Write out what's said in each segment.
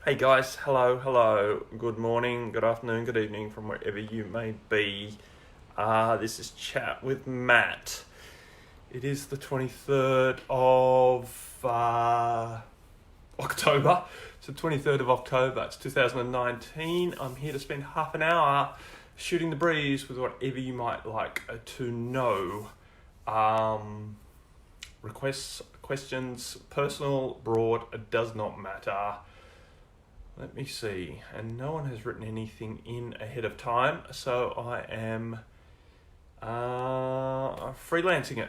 Hey guys, hello, good morning, good afternoon, good evening from wherever you may be. This is Chat with Matt. It is the 23rd of October. So 23rd of October, it's 2019. I'm here to spend half an hour shooting the breeze with whatever you might like to know. Requests, questions, personal, broad, it does not matter. Let me see. And no one has written anything in ahead of time, so I am freelancing it.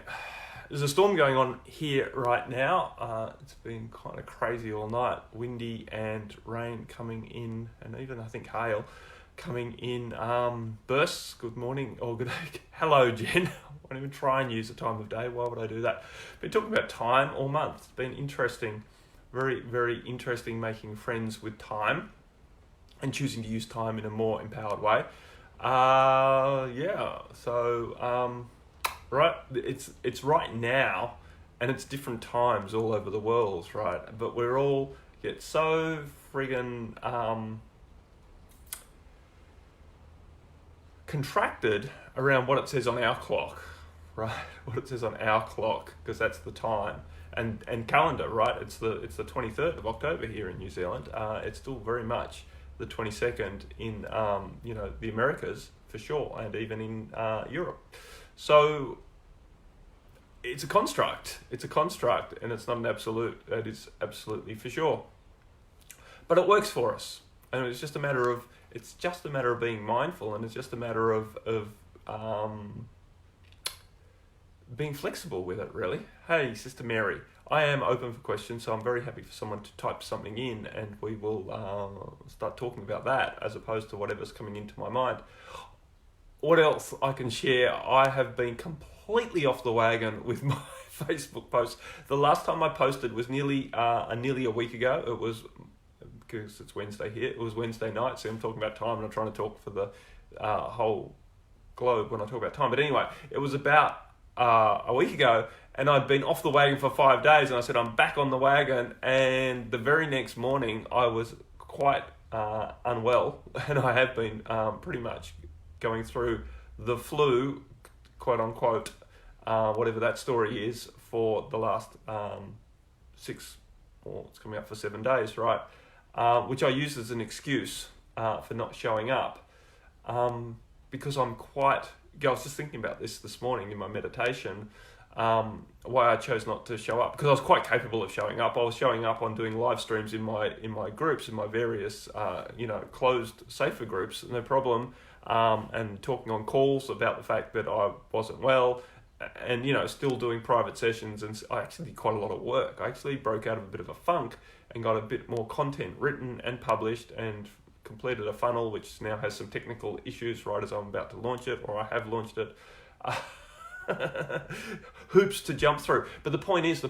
There's a storm going on here right now. It's been kind of crazy all night. Windy and rain coming in, and even I think hail coming in bursts. Good morning or good day. Hello, Jen. I won't even try and use the time of day. Why would I do that? Been talking about time all month. It's been interesting. Very, very interesting making friends with time and choosing to use time in a more empowered way. Right, it's right now, and it's different times all over the world, right? But we're all get so friggin' contracted around what it says on our clock, right? What it says on our clock, because that's the time. And calendar, right? It's the 23rd of October here in New Zealand. It's still very much the 22nd in the Americas for sure, and even in Europe. So it's a construct. It's a construct, and it's not an absolute. That is absolutely for sure. But it works for us, and it's just a matter of being mindful, and it's just a matter of being flexible with it, really. Hey, Sister Mary, I am open for questions, so I'm very happy for someone to type something in, and we will start talking about that as opposed to whatever's coming into my mind. What else I can share? I have been completely off the wagon with my Facebook posts. The last time I posted was nearly a week ago. It was, because it's Wednesday here, it was Wednesday night, so I'm talking about time, and I'm trying to talk for the whole globe when I talk about time. But anyway, it was about a week ago, and I'd been off the wagon for 5 days, and I said I'm back on the wagon, and the very next morning I was quite unwell, and I have been pretty much going through the flu, quote unquote, whatever that story is, for the last it's coming up for 7 days, right? Which I use as an excuse for not showing up, because I'm quite. I was just thinking about this morning in my meditation, why I chose not to show up, because I was quite capable of showing up. I was showing up on doing live streams in my groups, in my various closed safer groups, no problem, and talking on calls about the fact that I wasn't well, and still doing private sessions. And I actually did quite a lot of work. I actually broke out of a bit of a funk and got a bit more content written and published, and completed a funnel which now has some technical issues right as I'm about to launch it, or I have launched it. Hoops to jump through. But the point is,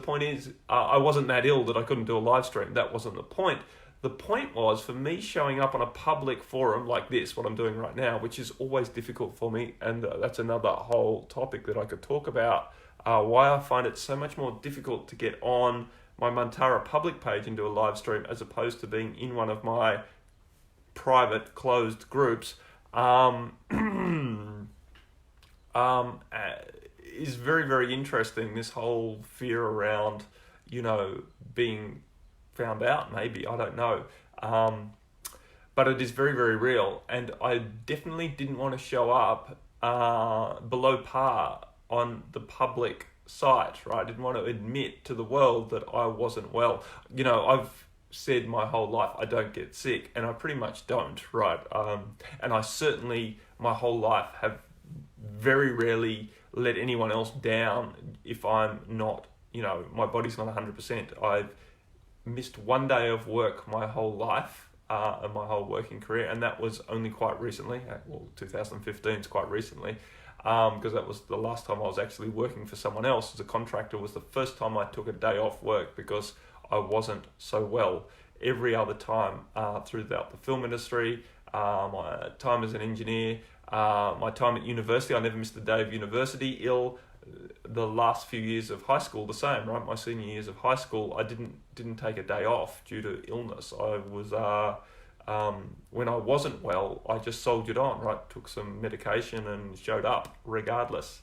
I wasn't that ill that I couldn't do a live stream. That wasn't the point. The point was, for me, showing up on a public forum like this, what I'm doing right now, which is always difficult for me, and that's another whole topic that I could talk about, why I find it so much more difficult to get on my Mantara public page and do a live stream as opposed to being in one of my private closed groups, is very, very interesting. This whole fear around being found out, maybe, I don't know, but it is very, very real, and I definitely didn't want to show up below par on the public site, right? I didn't want to admit to the world that I wasn't well. I've said my whole life I don't get sick, and I pretty much don't, right? And I certainly my whole life have very rarely let anyone else down if I'm not, my body's not 100%. I've missed 1 day of work my whole life, and my whole working career, and that was only quite recently. 2015 is quite recently, because that was the last time I was actually working for someone else as a contractor. Was the first time I took a day off work because I wasn't so well. Every other time throughout the film industry, my time as an engineer, my time at university, I never missed a day of university ill. the last few years of high school the same, right? My senior years of high school, I didn't take a day off due to illness. I was when I wasn't well, I just soldiered on, right? Took some medication and showed up regardless.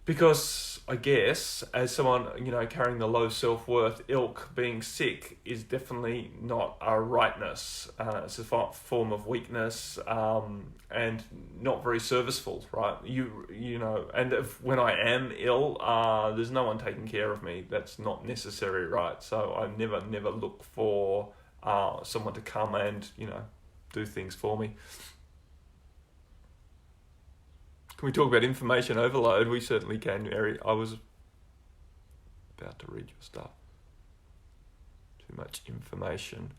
Because I guess as someone, carrying the low self-worth ilk, being sick is definitely not a rightness. It's a form of weakness, and not very serviceful, right? And when I am ill, there's no one taking care of me. That's not necessary, right? So I never look for someone to come and, do things for me. Can we talk about information overload? We certainly can, Mary. I was about to read your stuff. Too much information.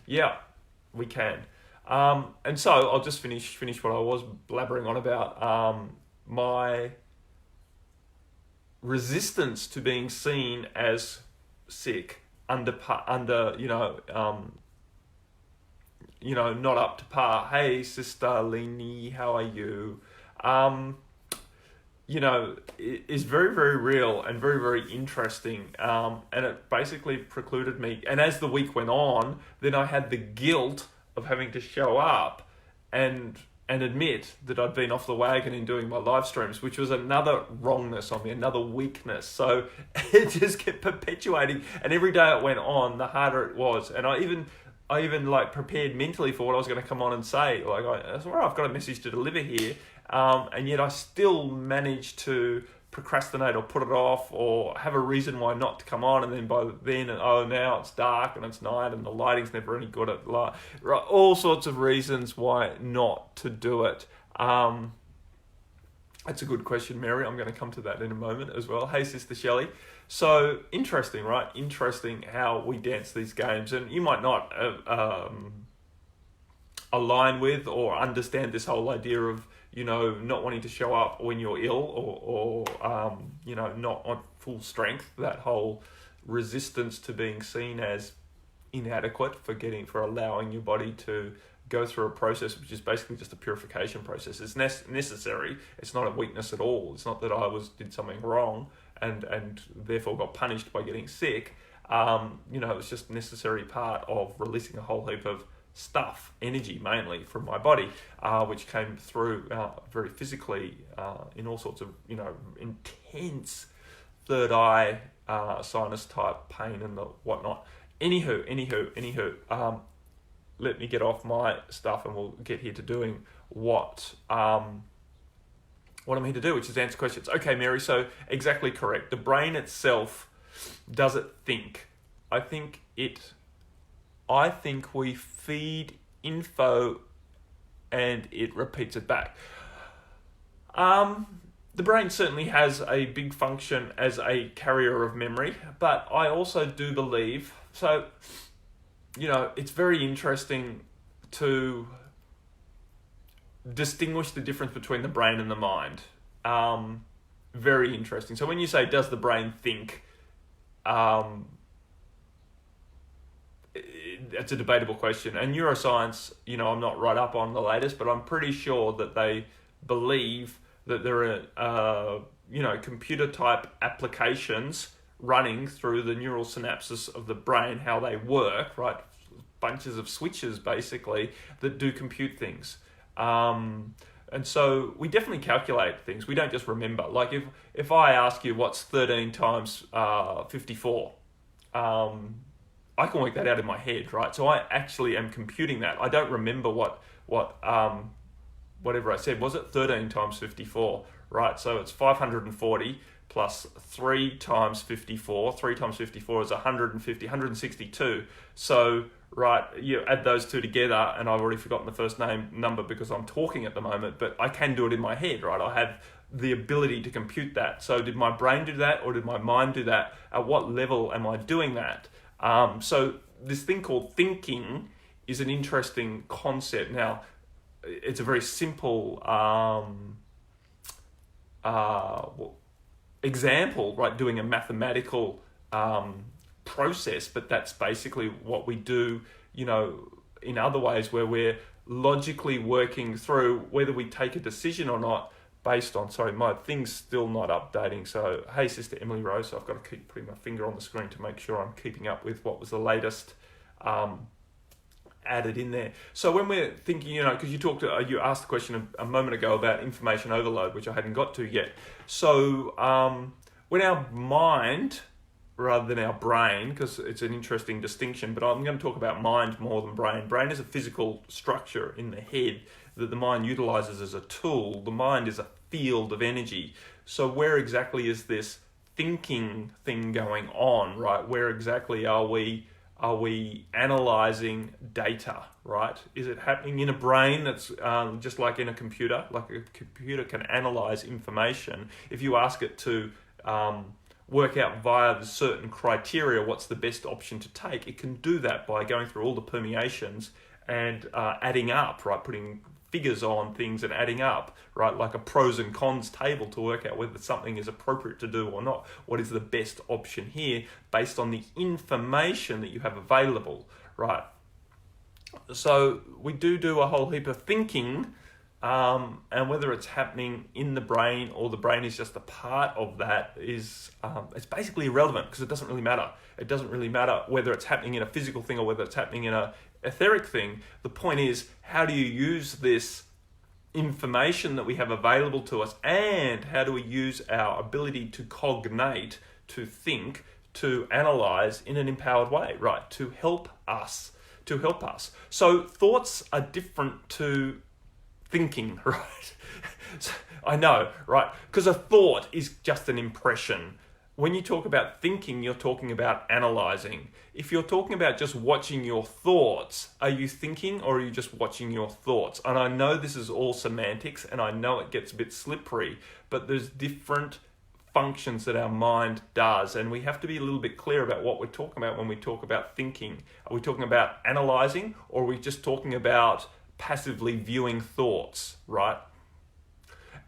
Yeah, we can. And so I'll just finish what I was blabbering on about. My resistance to being seen as sick, not up to par. Hey, Sister Leni, how are you? Is very, very real and very, very interesting. And it basically precluded me. And as the week went on, then I had the guilt of having to show up and admit that I'd been off the wagon in doing my live streams, which was another wrongness on me, another weakness. So it just kept perpetuating. And every day it went on, the harder it was. And I even prepared mentally for what I was going to come on and say. I've got a message to deliver here. And yet I still managed to procrastinate or put it off or have a reason why not to come on. And then by then, now it's dark and it's night and the lighting's never any good at light. Right, all sorts of reasons why not to do it. That's a good question, Mary. I'm going to come to that in a moment as well. Hey, Sister Shelley. So interesting, right? Interesting how we dance these games. And you might not align with or understand this whole idea of, not wanting to show up when you're ill or not on full strength, that whole resistance to being seen as inadequate for allowing your body to go through a process which is basically just a purification process. It's necessary. It's not a weakness at all. It's not that I did something wrong and therefore got punished by getting sick. It's just a necessary part of releasing a whole heap of stuff, energy mainly from my body, which came through very physically in all sorts of intense third eye sinus type pain and the whatnot. Anywho, let me get off my stuff and we'll get here to doing what I'm here to do, which is answer questions. Okay, Mary, so exactly correct. The brain itself, does it think? I think we feed info and it repeats it back. The brain certainly has a big function as a carrier of memory, but I also do believe, it's very interesting to distinguish the difference between the brain and the mind. Very interesting. So when you say, does the brain think, it's a debatable question. And neuroscience, I'm not right up on the latest, but I'm pretty sure that they believe that there are, computer type applications running through the neural synapses of the brain, how they work, right? Bunches of switches basically that do compute things. And so we definitely calculate things. We don't just remember. Like if I ask you what's 13 times 54, I can work that out in my head, right? So I actually am computing that. I don't remember whatever I said. Was it 13 times 54, right? So it's 540 plus 3 times 54. 3 times 54 is 150, 162. So, right, you add those two together, and I've already forgotten the first number because I'm talking at the moment, but I can do it in my head, right? I have the ability to compute that. So did my brain do that or did my mind do that? At what level am I doing that? So this thing called thinking is an interesting concept. Now, it's a very simple example, right? Doing a mathematical process, but that's basically what we do, in other ways where we're logically working through whether we take a decision or not based on, sorry, my thing's still not updating. So, hey, Sister Emily Rose, so I've got to keep putting my finger on the screen to make sure I'm keeping up with what was the latest added in there. So when we're thinking, because you asked the question a moment ago about information overload, which I hadn't got to yet. So when our mind, rather than our brain, because it's an interesting distinction, but I'm going to talk about mind more than brain. Brain is a physical structure in the head that the mind utilizes as a tool. The mind is a field of energy. So where exactly is this thinking thing going on, right? Where exactly are we analyzing data, right? Is it happening in a brain that's just like in a computer? Like a computer can analyze information. If you ask it to work out via the certain criteria what's the best option to take, it can do that by going through all the permeations and adding up, right? Putting figures on things and adding up, right? Like a pros and cons table to work out whether something is appropriate to do or not. What is the best option here based on the information that you have available, right? So we do a whole heap of thinking, and whether it's happening in the brain or the brain is just a part of that is, it's basically irrelevant because it doesn't really matter. It doesn't really matter whether it's happening in a physical thing or whether it's happening in a etheric thing. The point is, how do you use this information that we have available to us, and how do we use our ability to cognate, to think, to analyze in an empowered way, right? To help us. So thoughts are different to thinking, right? I know, right? Because a thought is just an impression. When you talk about thinking, you're talking about analyzing. If you're talking about just watching your thoughts, are you thinking or are you just watching your thoughts? And I know this is all semantics and I know it gets a bit slippery, but there's different functions that our mind does, and we have to be a little bit clear about what we're talking about when we talk about thinking. Are we talking about analyzing, or are we just talking about passively viewing thoughts, right?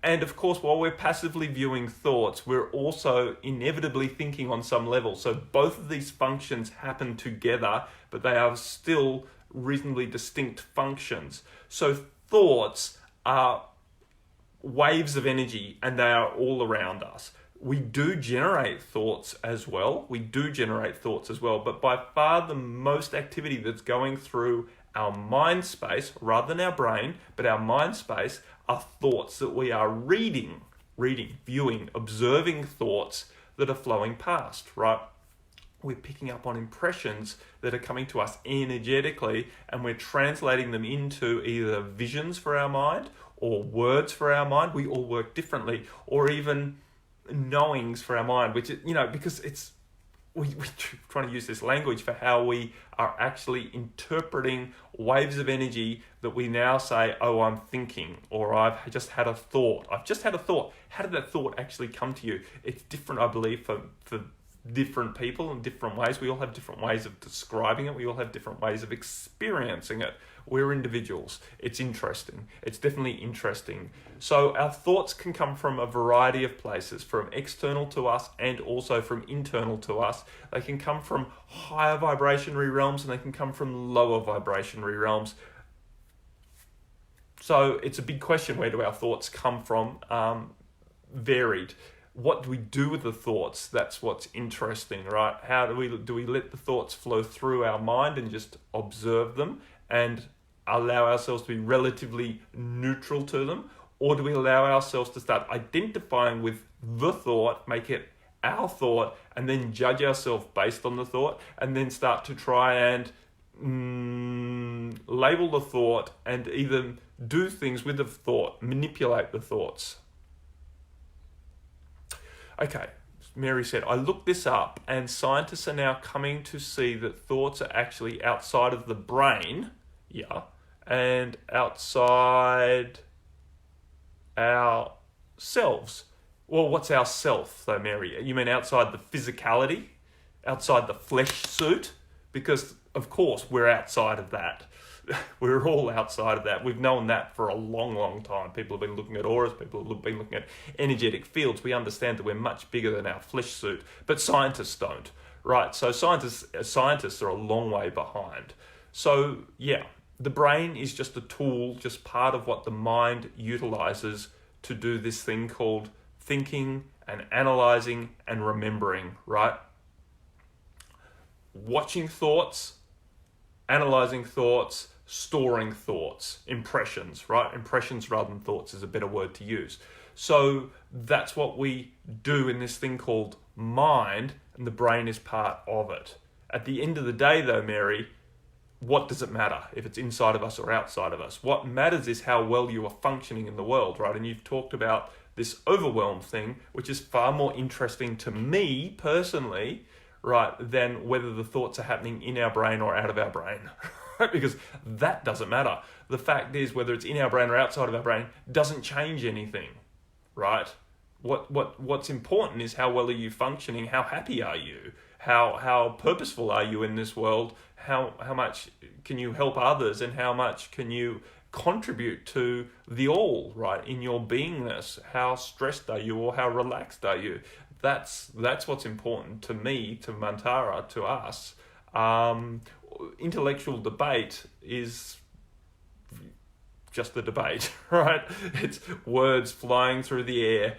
And of course, while we're passively viewing thoughts, we're also inevitably thinking on some level. So both of these functions happen together, but they are still reasonably distinct functions. So thoughts are waves of energy, and they are all around us. We do generate thoughts as well. But by far the most activity that's going through our mind space, rather than our brain, but our mind space, are thoughts that we are reading, viewing, observing thoughts that are flowing past, right? We're picking up on impressions that are coming to us energetically, and we're translating them into either visions for our mind or words for our mind. We all work differently, or even knowings for our mind, which, because we're trying to use this language for how we are actually interpreting waves of energy that we now say, oh, I'm thinking, or I've just had a thought. How did that thought actually come to you? It's different, I believe, for different people in different ways. We all have different ways of describing it. We all have different ways of experiencing it. We're individuals. It's interesting. It's definitely interesting. So our thoughts can come from a variety of places, from external to us and also from internal to us. They can come from higher vibrationary realms and they can come from lower vibrationary realms. So it's a big question, where do our thoughts come from? Varied. What do we do with the thoughts? That's what's interesting, right? How do we let the thoughts flow through our mind and just observe them and allow ourselves to be relatively neutral to them? Or do we allow ourselves to start identifying with the thought, make it our thought, and then judge ourselves based on the thought, and then start to try and label the thought and either do things with the thought, manipulate the thoughts? Okay, Mary said, I looked this up and scientists are now coming to see that thoughts are actually outside of the brain, and outside ourselves. Well, what's our self though, Mary? You mean outside the physicality? Outside the flesh suit? Because, of course, we're outside of that. We're all outside of that. We've known that for a long, long time. People have been looking at auras. People have been looking at energetic fields. We understand that we're much bigger than our flesh suit, but scientists don't, right? So scientists are a long way behind. So, yeah, the brain is just a tool, just part of what the mind utilizes to do this thing called thinking and analyzing and remembering, right? Watching thoughts, analyzing thoughts, storing thoughts, impressions, right? Impressions rather than thoughts is a better word to use. So that's what we do in this thing called mind, and the brain is part of it. At the end of the day, though, Mary, what does it matter if it's inside of us or outside of us? What matters is how well you are functioning in the world, right? And you've talked about this overwhelm thing, which is far more interesting to me personally, right, than whether the thoughts are happening in our brain or out of our brain, right? Because that doesn't matter. The fact is, whether it's in our brain or outside of our brain doesn't change anything, right? What's important is how well are you functioning? How happy are you? How purposeful are you in this world? How much can you help others, and how much can you contribute to the all, right, in your beingness? How stressed are you, or how relaxed are you? That's what's important to me, to Mantara, to us. Intellectual debate is just a debate, right? It's words flying through the air.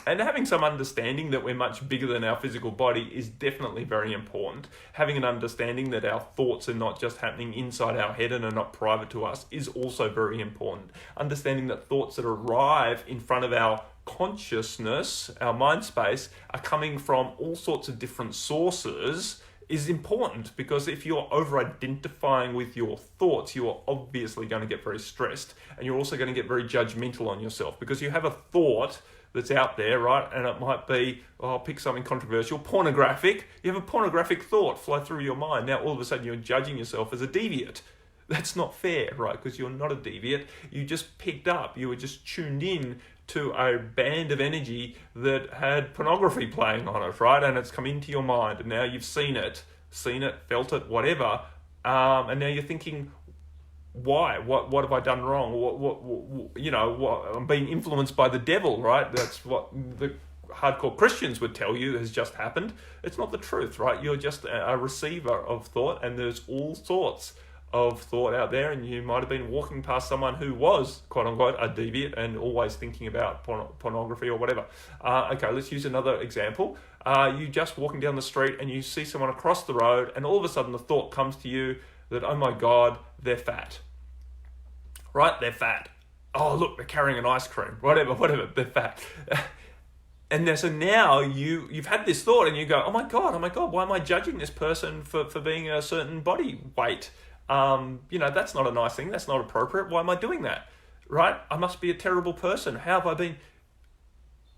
And having some understanding that we're much bigger than our physical body is definitely very important. Having an understanding that our thoughts are not just happening inside our head and are not private to us is also very important. Understanding that thoughts that arrive in front of our consciousness, our mind space, are coming from all sorts of different sources is important, because if you're over-identifying with your thoughts, you are obviously going to get very stressed, and you're also going to get very judgmental on yourself, because you have a thought that's out there, right? And it might be, I'll pick something controversial, pornographic. You have a pornographic thought fly through your mind. Now all of a sudden you're judging yourself as a deviant. That's not fair, right? Because you're not a deviant. You just picked up, you were just tuned in to a band of energy that had pornography playing on it, right? And it's come into your mind, and now you've seen it, felt it, whatever. And now you're thinking, why? What have I done wrong? What I'm being influenced by the devil, right? That's what the hardcore Christians would tell you has just happened. It's not the truth, right? You're just a receiver of thought, and there's all sorts of thought out there, and you might have been walking past someone who was, quote unquote, a deviant and always thinking about pornography or whatever. Okay, let's use another example. You just walking down the street and you see someone across the road, and all of a sudden the thought comes to you that, oh my God, they're fat. Right? They're fat. Oh, look, they're carrying an ice cream. Whatever, they're fat. And so now you've had this thought, and you go, oh my God, why am I judging this person for being a certain body weight? That's not a nice thing. That's not appropriate. Why am I doing that? Right? I must be a terrible person. How have I been?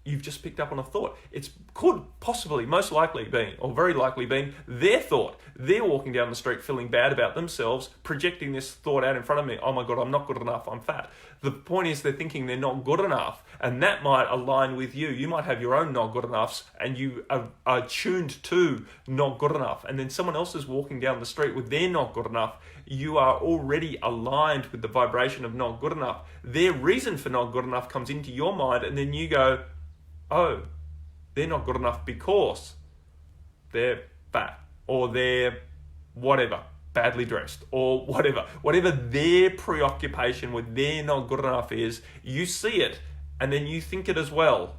You've just picked up on a thought. It could possibly, most likely been, or very likely been, their thought. They're walking down the street feeling bad about themselves, projecting this thought out in front of me. Oh my God, I'm not good enough. I'm fat. The point is they're thinking they're not good enough, and that might align with you. You might have your own not good enoughs, and you are tuned to not good enough. And then someone else is walking down the street with their not good enough. You are already aligned with the vibration of not good enough. Their reason for not good enough comes into your mind, and then you go, oh, they're not good enough because they're fat, or they're whatever, badly dressed, or whatever their preoccupation with their not good enough is. You see it, and then you think it as well.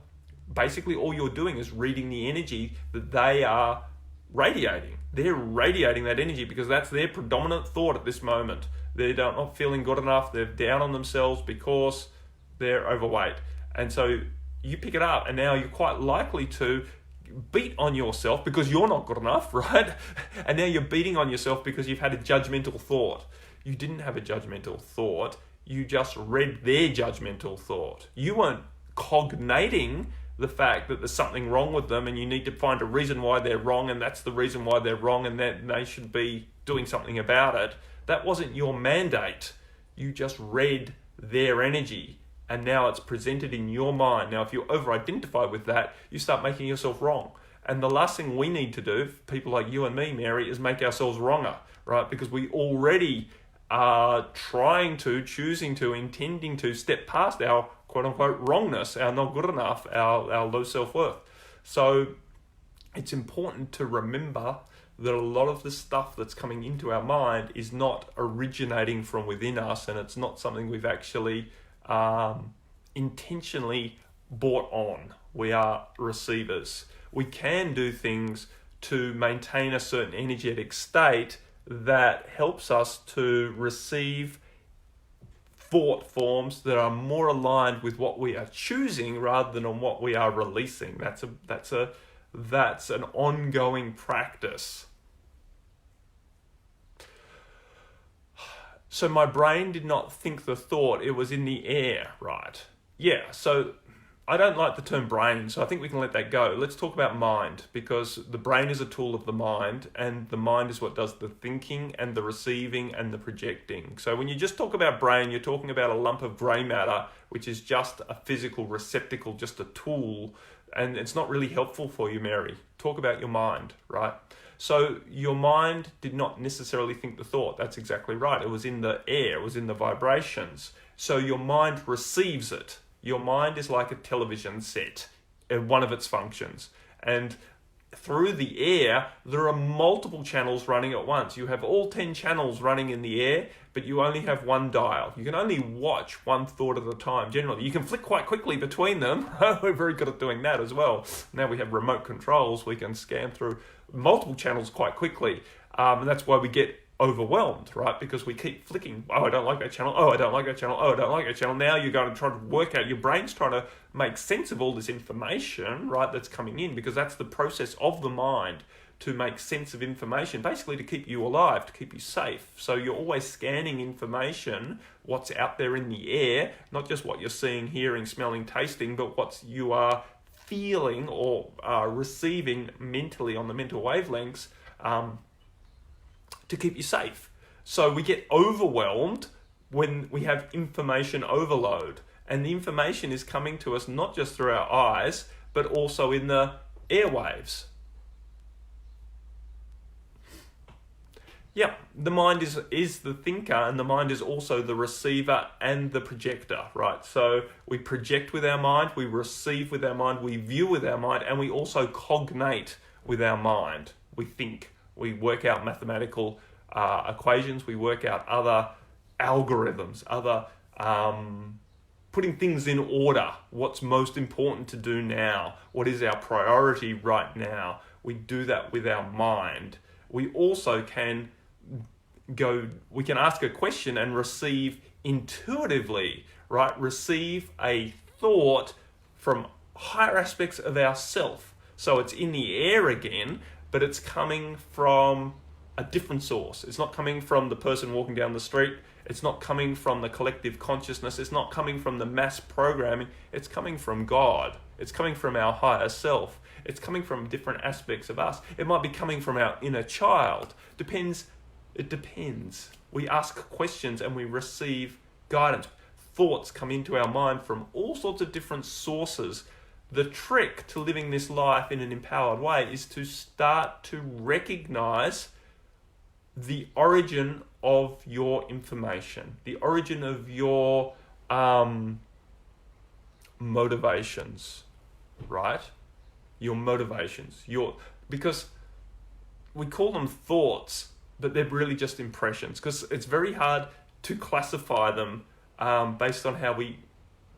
Basically, all you're doing is reading the energy that they are radiating. They're radiating that energy because that's their predominant thought at this moment. They're not feeling good enough. They're down on themselves because they're overweight. And so you pick it up, and now you're quite likely to beat on yourself because you're not good enough, right? And now you're beating on yourself because you've had a judgmental thought. You didn't have a judgmental thought. You just read their judgmental thought. You weren't cognating the fact that there's something wrong with them and you need to find a reason why they're wrong, and that's the reason why they're wrong, and that they should be doing something about it. That wasn't your mandate. You just read their energy, and now it's presented in your mind. Now, if you over-identify with that, you start making yourself wrong. And the last thing we need to do, people like you and me, Mary, is make ourselves wronger, right? Because we already are choosing to, intending to step past our quote-unquote wrongness, our not good enough, our low self-worth. So it's important to remember that a lot of the stuff that's coming into our mind is not originating from within us, and it's not something we've actually intentionally brought on. We are receivers. We can do things to maintain a certain energetic state that helps us to receive thought forms that are more aligned with what we are choosing rather than on what we are releasing. That's an ongoing practice. So my brain did not think the thought, it was in the air, right? Yeah, so I don't like the term brain, so I think we can let that go. Let's talk about mind, because the brain is a tool of the mind, and the mind is what does the thinking and the receiving and the projecting. So when you just talk about brain, you're talking about a lump of grey matter, which is just a physical receptacle, just a tool, and it's not really helpful for you, Mary. Talk about your mind, right? So your mind did not necessarily think the thought. That's exactly right. It was in the air, it was in the vibrations. So your mind receives it. Your mind is like a television set, one of its functions. And through the air, there are multiple channels running at once. You have all 10 channels running in the air, but you only have one dial. You can only watch one thought at a time, generally. You can flick quite quickly between them. We're very good at doing that as well. Now we have remote controls. We can scan through multiple channels quite quickly. And that's why we get overwhelmed, right? Because we keep flicking. Oh, I don't like that channel. Oh, I don't like that channel. Oh, I don't like that channel. Now you're going to try to work out, your brain's trying to make sense of all this information, right, that's coming in, because that's the process of the mind, to make sense of information, basically to keep you alive, to keep you safe. So you're always scanning information, what's out there in the air, not just what you're seeing, hearing, smelling, tasting, but what you are feeling or receiving mentally on the mental wavelengths, to keep you safe. So we get overwhelmed when we have information overload. And the information is coming to us not just through our eyes, but also in the airwaves. Yeah, the mind is the thinker, and the mind is also the receiver and the projector, right? So we project with our mind, we receive with our mind, we view with our mind, and we also cognate with our mind. We think. We work out mathematical equations, we work out other algorithms, other putting things in order. What's most important to do now? What is our priority right now? We do that with our mind. We also can we can ask a question and receive intuitively, right? Receive a thought from higher aspects of ourself. So it's in the air again, but it's coming from a different source. It's not coming from the person walking down the street. It's not coming from the collective consciousness. It's not coming from the mass programming. It's coming from God. It's coming from our higher self. It's coming from different aspects of us. It might be coming from our inner child. It depends. We ask questions and we receive guidance. Thoughts come into our mind from all sorts of different sources. The trick to living this life in an empowered way is to start to recognize the origin of your information, the origin of your motivations, right? Your motivations, because we call them thoughts, but they're really just impressions, because it's very hard to classify them based on how we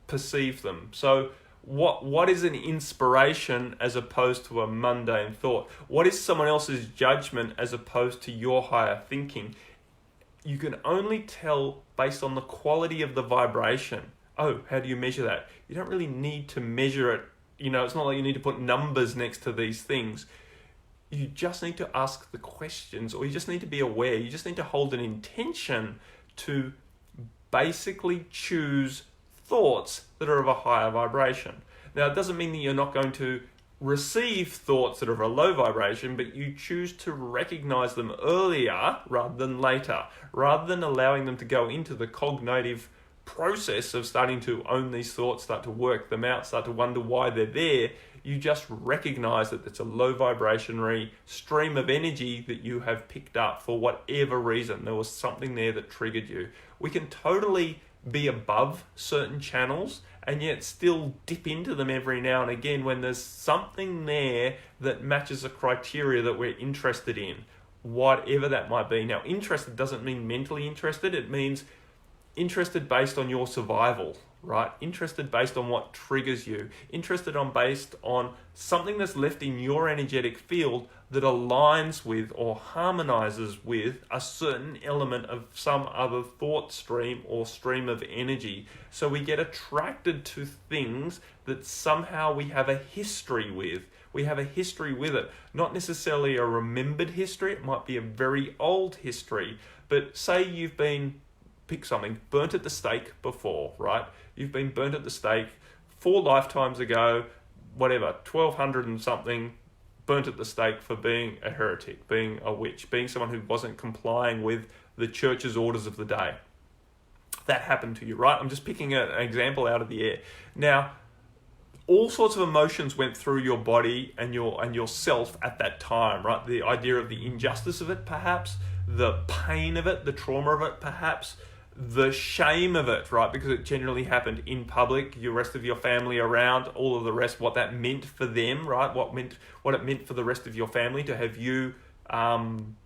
perceive them. So what is an inspiration as opposed to a mundane thought? What is someone else's judgment as opposed to your higher thinking? You can only tell based on the quality of the vibration. Oh, how do you measure that? You don't really need to measure it. It's not like you need to put numbers next to these things. You just need to ask the questions, or you just need to be aware. You just need to hold an intention to basically choose thoughts that are of a higher vibration. Now, it doesn't mean that you're not going to receive thoughts that are of a low vibration, but you choose to recognize them earlier rather than later, rather than allowing them to go into the cognitive process of starting to own these thoughts, start to work them out, start to wonder why they're there. You just recognize that it's a low vibrationary stream of energy that you have picked up for whatever reason. There was something there that triggered you. We can totally be above certain channels and yet still dip into them every now and again when there's something there that matches a criteria that we're interested in, whatever that might be. Now, interested doesn't mean mentally interested. It means interested based on your survival, right? Interested based on what triggers you. Interested on based on something that's left in your energetic field that aligns with or harmonizes with a certain element of some other thought stream or stream of energy. So we get attracted to things that somehow we have a history with. We have a history with it. Not necessarily a remembered history. It might be a very old history. But say you've been, pick something, burnt at the stake before, right? You've been burnt at the stake 4 lifetimes ago, whatever, 1200 and something, burnt at the stake for being a heretic, being a witch, being someone who wasn't complying with the church's orders of the day. That happened to you, right? I'm just picking an example out of the air. Now, all sorts of emotions went through your body and yourself at that time, right? The idea of the injustice of it, perhaps, the pain of it, the trauma of it, perhaps, the shame of it, right? Because it generally happened in public, your rest of your family around, all of the rest, what that meant for them, right? What it meant for the rest of your family to have you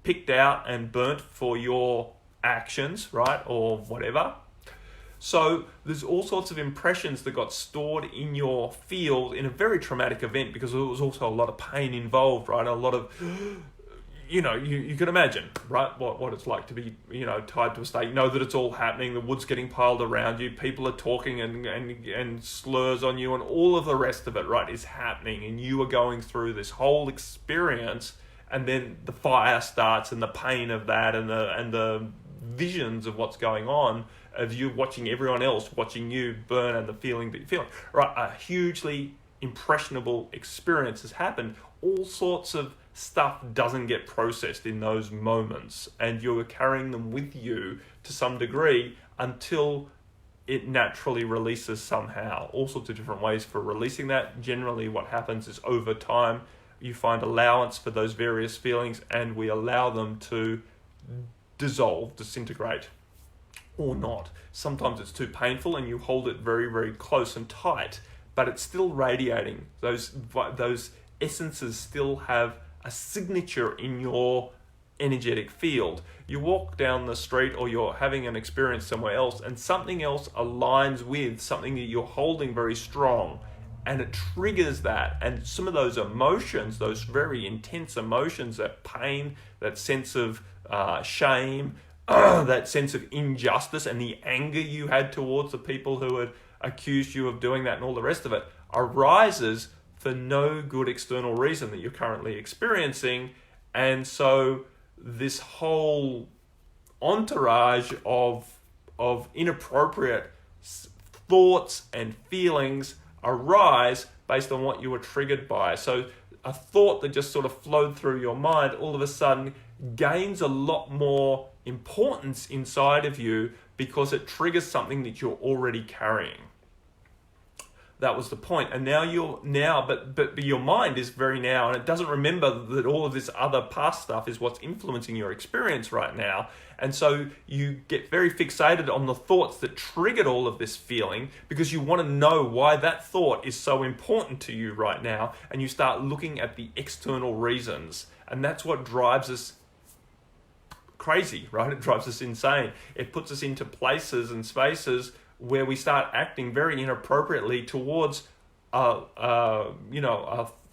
picked out and burnt for your actions, right? Or whatever. So there's all sorts of impressions that got stored in your field in a very traumatic event, because there was also a lot of pain involved, right? A lot of, you can imagine, right? What it's like to be, tied to a stake. You know that it's all happening. The wood's getting piled around you. People are talking and slurs on you, and all of the rest of it, right, is happening. And you are going through this whole experience, and then the fire starts, and the pain of that, and the visions of what's going on, of you watching everyone else watching you burn, and the feeling that you're feeling, right? A hugely impressionable experience has happened. All sorts of stuff doesn't get processed in those moments, and you're carrying them with you to some degree until it naturally releases somehow. All sorts of different ways for releasing that. Generally what happens is over time you find allowance for those various feelings, and we allow them to dissolve, disintegrate, or not. Sometimes it's too painful and you hold it very, very close and tight, but it's still radiating. Those essences still have a signature in your energetic field. You walk down the street, or you're having an experience somewhere else, and something else aligns with something that you're holding very strong, and it triggers that. And some of those emotions, those very intense emotions, that pain, that sense of shame, that sense of injustice, and the anger you had towards the people who had accused you of doing that and all the rest of it, arises for no good external reason that you're currently experiencing. And so this whole entourage of inappropriate thoughts and feelings arise based on what you were triggered by. So a thought that just sort of flowed through your mind all of a sudden gains a lot more importance inside of you, because it triggers something that you're already carrying. That was the point. And but your mind is very now, and it doesn't remember that all of this other past stuff is what's influencing your experience right now. And so you get very fixated on the thoughts that triggered all of this feeling, because you want to know why that thought is so important to you right now. And you start looking at the external reasons. And that's what drives us crazy, right? It drives us insane. It puts us into places and spaces where we start acting very inappropriately towards a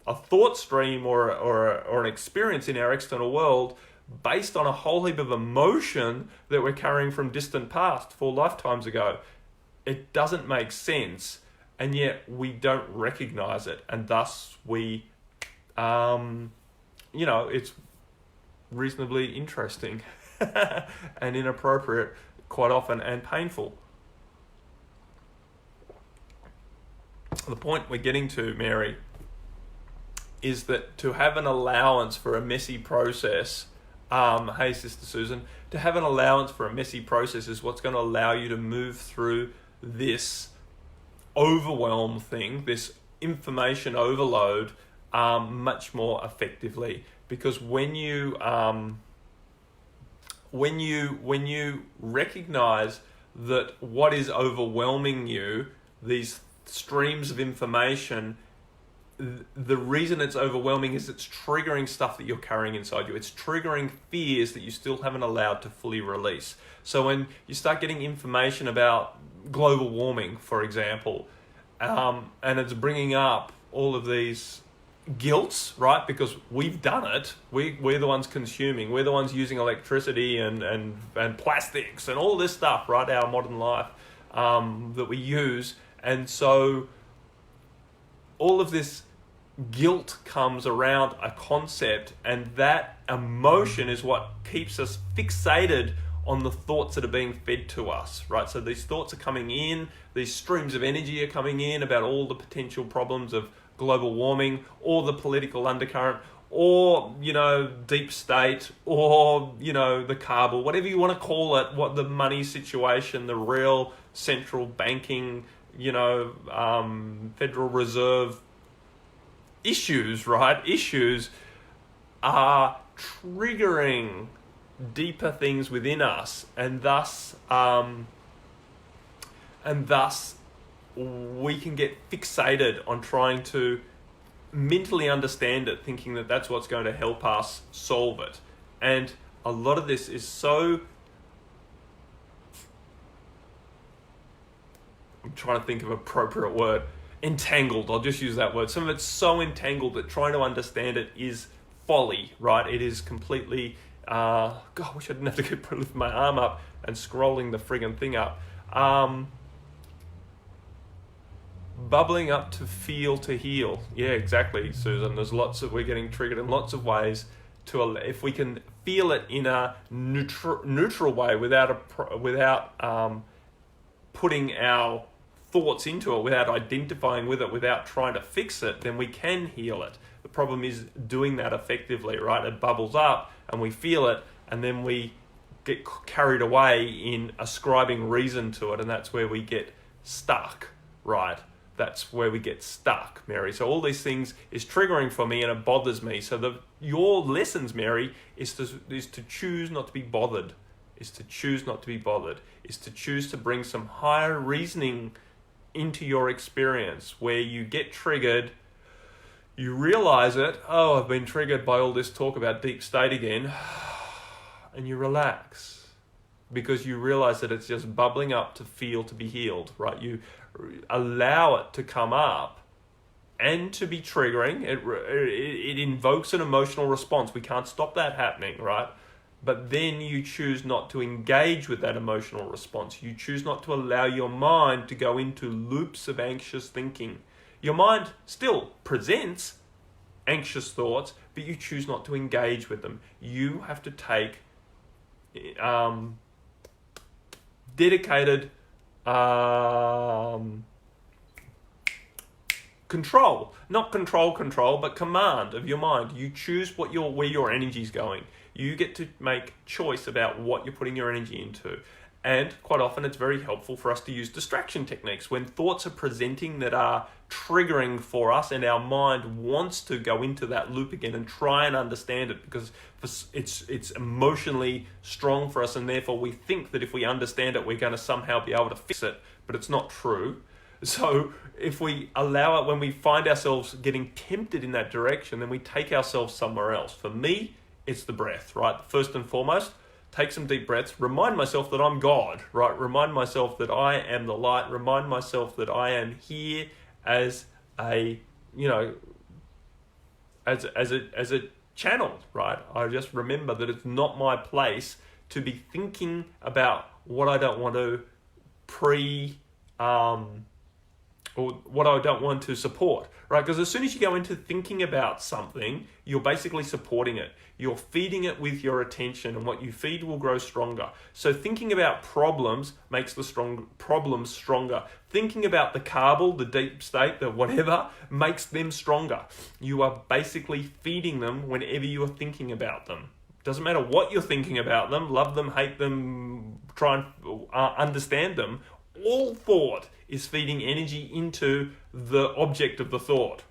thought stream or an experience in our external world based on a whole heap of emotion that we're carrying from distant past 4 lifetimes ago. It doesn't make sense, and yet we don't recognize it, and thus we, it's reasonably interesting and inappropriate quite often, and painful. The point we're getting to, Mary, is that to have an allowance for a messy process, hey Sister Susan, to have an allowance for a messy process is what's going to allow you to move through this overwhelm thing, this information overload, much more effectively. Because when you recognize that what is overwhelming you, these streams of information, the reason it's overwhelming is it's triggering stuff that you're carrying inside you. It's triggering fears that you still haven't allowed to fully release. So when you start getting information about global warming, for example, and it's bringing up all of these guilts, right? Because we've done it. We're the ones consuming. We're the ones using electricity and plastics and all this stuff, right? Our modern life that we use. And so all of this guilt comes around a concept, and that emotion is what keeps us fixated on the thoughts that are being fed to us, right? So these thoughts are coming in, these streams of energy are coming in about all the potential problems of global warming, or the political undercurrent, or, deep state, or, the cabal, whatever you want to call it, what the money situation, the real central banking, Federal Reserve issues, right? Issues are triggering deeper things within us, and thus we can get fixated on trying to mentally understand it, thinking that that's what's going to help us solve it. And a lot of this is so, I'm trying to think of an appropriate word, entangled. I'll just use that word. Some of it's so entangled that trying to understand it is folly, right? It is completely, God, I wish I didn't have to keep lifting my arm up and scrolling the friggin' thing up. Bubbling up to feel to heal. Yeah, exactly, Susan. There's we're getting triggered in lots of ways if we can feel it in a neutral way without putting our thoughts into it, without identifying with it, without trying to fix it, then we can heal it. The problem is doing that effectively, right? It bubbles up and we feel it, and then we get carried away in ascribing reason to it, and that's where we get stuck, right? That's where we get stuck, Mary. So all these things is triggering for me, and it bothers me. So your lessons, Mary, is to choose not to be bothered, is to choose not to be bothered, is to choose to bring some higher reasoning into your experience, where you get triggered, you realize it, oh, I've been triggered by all this talk about deep state again, and you relax, because you realize that it's just bubbling up to feel to be healed, right? You allow it to come up and to be triggering. It invokes an emotional response. We can't stop that happening, right? But then you choose not to engage with that emotional response. You choose not to allow your mind to go into loops of anxious thinking. Your mind still presents anxious thoughts, but you choose not to engage with them. You have to take dedicated control, not control, but command of your mind. You choose where your energy is going. You get to make choice about what you're putting your energy into. And quite often it's very helpful for us to use distraction techniques when thoughts are presenting that are triggering for us, and our mind wants to go into that loop again and try and understand it, because it's emotionally strong for us, and therefore we think that if we understand it, we're going to somehow be able to fix it, but it's not true. So if we allow it, when we find ourselves getting tempted in that direction, then we take ourselves somewhere else. For me, it's the breath, right? First and foremost, take some deep breaths, remind myself that I'm God, right? Remind myself that I am the light, remind myself that I am here as a channel, right? I just remember that it's not my place to be thinking about what I don't want to or what I don't want to support, right? Because as soon as you go into thinking about something, you're basically supporting it. You're feeding it with your attention, and what you feed will grow stronger. So thinking about problems makes the problems stronger. Thinking about the cabal, the deep state, the whatever, makes them stronger. You are basically feeding them whenever you are thinking about them. Doesn't matter what you're thinking about them, love them, hate them, try and understand them. All thought is feeding energy into the object of the thought.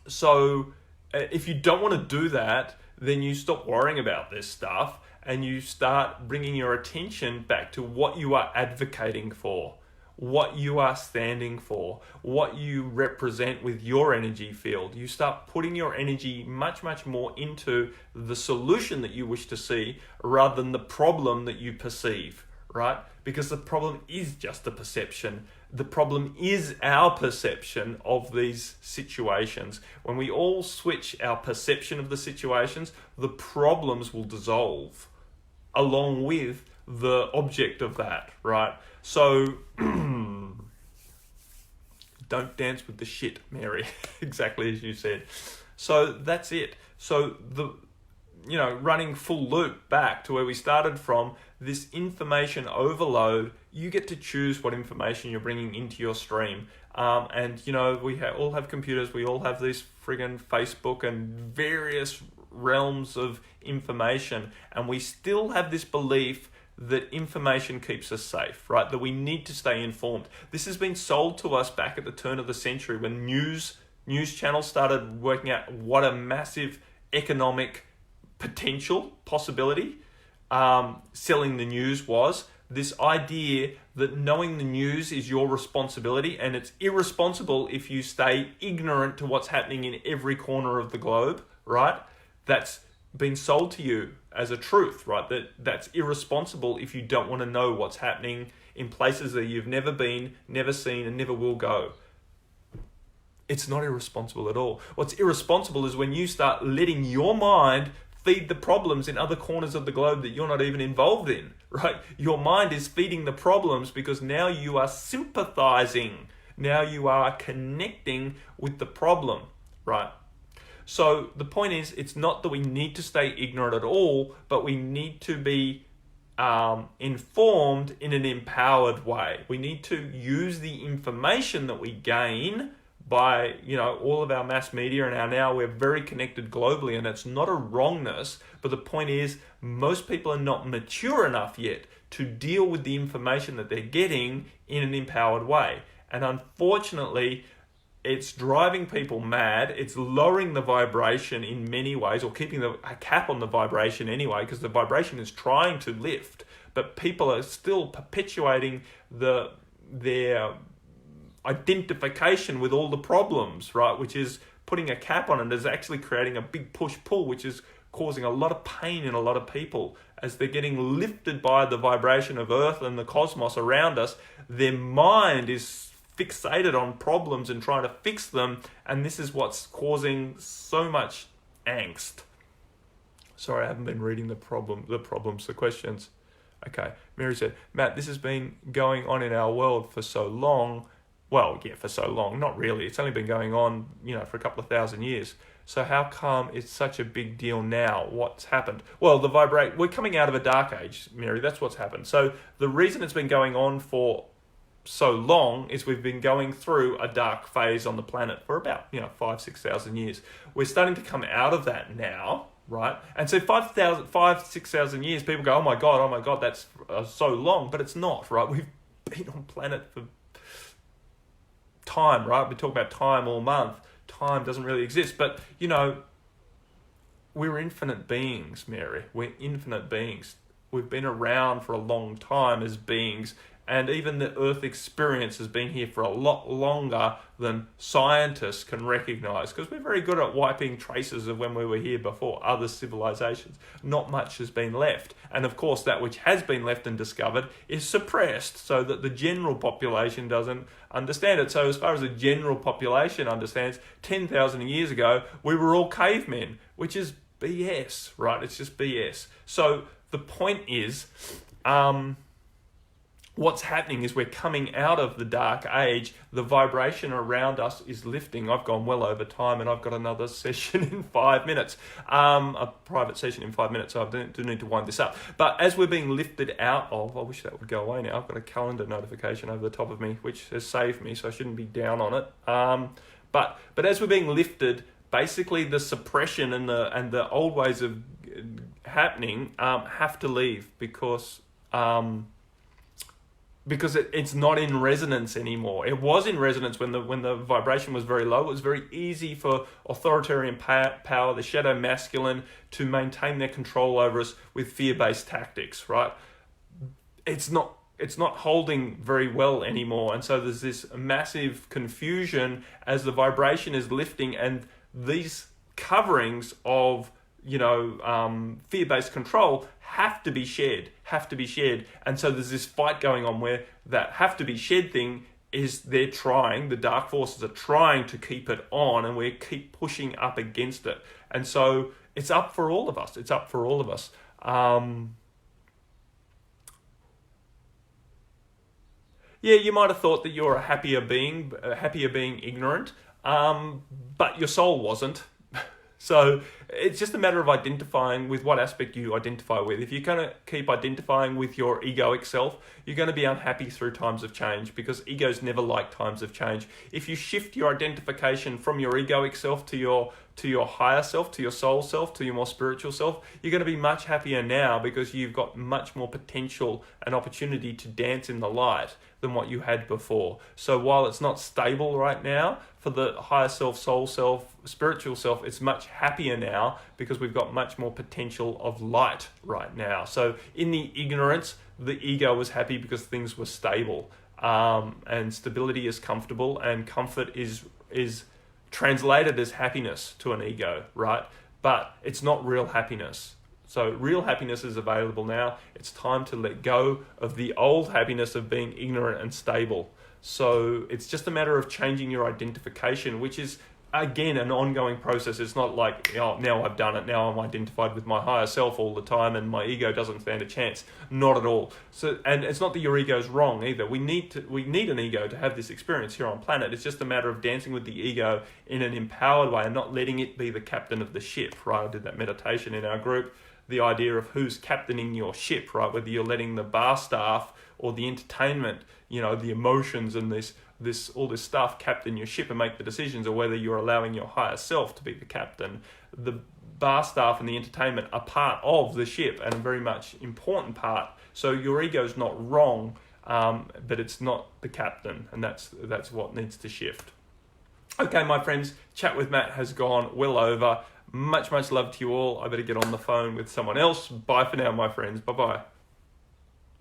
So if you don't want to do that, then you stop worrying about this stuff and you start bringing your attention back to what you are advocating for. what you are standing for, what you represent with your energy field. You start putting your energy much, much more into the solution that you wish to see rather than the problem that you perceive, right? Because the problem is just a perception. The problem is our perception of these situations. When we all switch our perception of the situations, the problems will dissolve along with the object of that, right? So don't dance with the shit, Mary. Exactly as you said. So that's it. So running full loop back to where we started from, this information overload, you get to choose what information you're bringing into your stream. And we all have computers, we all have this friggin' Facebook and various realms of information, and we still have this belief that information keeps us safe, right? That we need to stay informed. This has been sold to us back at the turn of the century when news channels started working out what a massive economic possibility selling the news was. This idea that knowing the news is your responsibility, and it's irresponsible if you stay ignorant to what's happening in every corner of the globe, right? That's been sold to you as a truth, right? That's irresponsible if you don't want to know what's happening in places that you've never been, never seen, and never will go. It's not irresponsible at all. What's irresponsible is when you start letting your mind feed the problems in other corners of the globe that you're not even involved in, right? Your mind is feeding the problems because now you are sympathizing. Now you are connecting with the problem, right? So the point is, it's not that we need to stay ignorant at all, but we need to be informed in an empowered way. We need to use the information that we gain by all of our mass media, and we're very connected globally, and it's not a wrongness, but the point is most people are not mature enough yet to deal with the information that they're getting in an empowered way. And unfortunately, it's driving people mad. It's lowering the vibration in many ways, or keeping a cap on the vibration anyway, because the vibration is trying to lift, but people are still perpetuating their identification with all the problems, right? Which is putting a cap on it, is actually creating a big push-pull, which is causing a lot of pain in a lot of people as they're getting lifted by the vibration of Earth and the cosmos around us. Their mind is fixated on problems and trying to fix them, and this is what's causing so much angst. Sorry, I haven't been reading the questions. Okay, Mary said, Matt, this has been going on in our world for so long. Well, yeah, for so long, not really. It's only been going on, for a couple of thousand years. So how come it's such a big deal now? What's happened? Well, we're coming out of a dark age, Mary. That's what's happened. So the reason it's been going on for so long is we've been going through a dark phase on the planet for about 5,000-6,000 years. We're starting to come out of that now, right? And so 5,000-6,000 years, people go, oh my god, that's so long, but it's not, right? We've been on planet for time, right? We talk about time all month. Time doesn't really exist, but we're infinite beings, Mary. We're infinite beings. We've been around for a long time as beings, and even the Earth experience has been here for a lot longer than scientists can recognize, because we're very good at wiping traces of when we were here before, other civilizations. Not much has been left. And of course, that which has been left and discovered is suppressed so that the general population doesn't understand it. So as far as the general population understands, 10,000 years ago, we were all cavemen, which is BS, right? It's just BS. So the point is, what's happening is we're coming out of the dark age. The vibration around us is lifting. I've gone well over time, and I've got another session in 5 minutes, a private session in 5 minutes, so I do need to wind this up. But as we're being lifted out of, I wish that would go away now. I've got a calendar notification over the top of me, which has saved me, so I shouldn't be down on it. But as we're being lifted, basically the suppression and the old ways of happening have to leave because it's not in resonance anymore. It was in resonance when the vibration was very low. It was very easy for authoritarian power, the shadow masculine, to maintain their control over us with fear-based tactics, right? It's not holding very well anymore. And so there's this massive confusion as the vibration is lifting, and these coverings of fear-based control have to be shared. And so there's this fight going on where that have to be shared thing is the dark forces are trying to keep it on, and we keep pushing up against it. And so it's up for all of us. You might have thought that you're a happier being ignorant, but your soul wasn't. So it's just a matter of identifying with what aspect you identify with. If you're going to keep identifying with your egoic self, you're going to be unhappy through times of change, because egos never like times of change. If you shift your identification from your egoic self to your higher self, to your soul self, to your more spiritual self, you're going to be much happier now, because you've got much more potential and opportunity to dance in the light than what you had before. So while it's not stable right now for the higher self, soul self, spiritual self, it's much happier now because we've got much more potential of light right now. So in the ignorance, the ego was happy because things were stable, and stability is comfortable, and comfort is translated as happiness to an ego, right? But it's not real happiness. So real happiness is available now. It's time to let go of the old happiness of being ignorant and stable. So it's just a matter of changing your identification, which is, again, an ongoing process. It's not like, now I've done it, now I'm identified with my higher self all the time and my ego doesn't stand a chance. Not at all. So, and it's not that your ego's wrong either. We need an ego to have this experience here on planet. It's just a matter of dancing with the ego in an empowered way and not letting it be the captain of the ship, right? I did that meditation in our group. The idea of who's captaining your ship, right? Whether you're letting the bar staff or the entertainment, the emotions and all this stuff captain your ship and make the decisions, or whether you're allowing your higher self to be the captain. The bar staff and the entertainment are part of the ship, and a very much important part. So your ego's not wrong, but it's not the captain, and that's what needs to shift. Okay, my friends, Chat with Matt has gone well over. Much love to you all. I better get on the phone with someone else. Bye for now, my friends. Bye-bye.